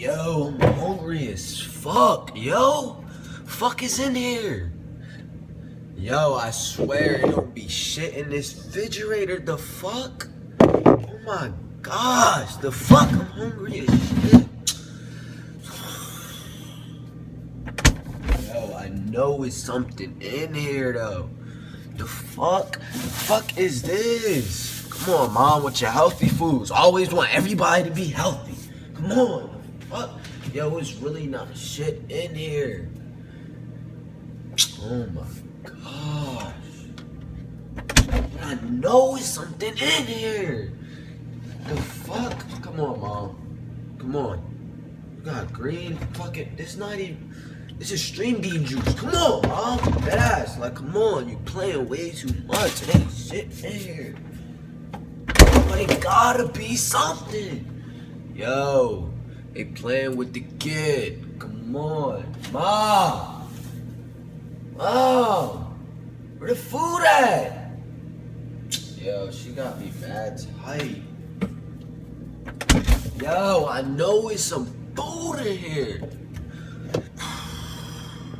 Yo, I'm hungry as fuck, yo. Fuck is in here? Yo, I swear it don't be shit in this refrigerator. The fuck? Oh my gosh, the fuck? I'm hungry as shit. Yo, I know it's something in here though. The fuck? Fuck is this? Come on, mom, with your healthy foods. Always want everybody to be healthy. Come on. Fuck. Yo, it's really not shit in here. Oh my gosh. I know it's something in here. The fuck? Come on, mom. Come on. You got green fucking. This not even. This is stream bean juice. Come on, mom. That ass. Like, come on. You playing way too much. It ain't shit in here. But it gotta be something. Yo. They playing with the kid. Come on. Mom. Mom. Where the food at? Yo, she got me mad tight. Yo, I know it's some food in here.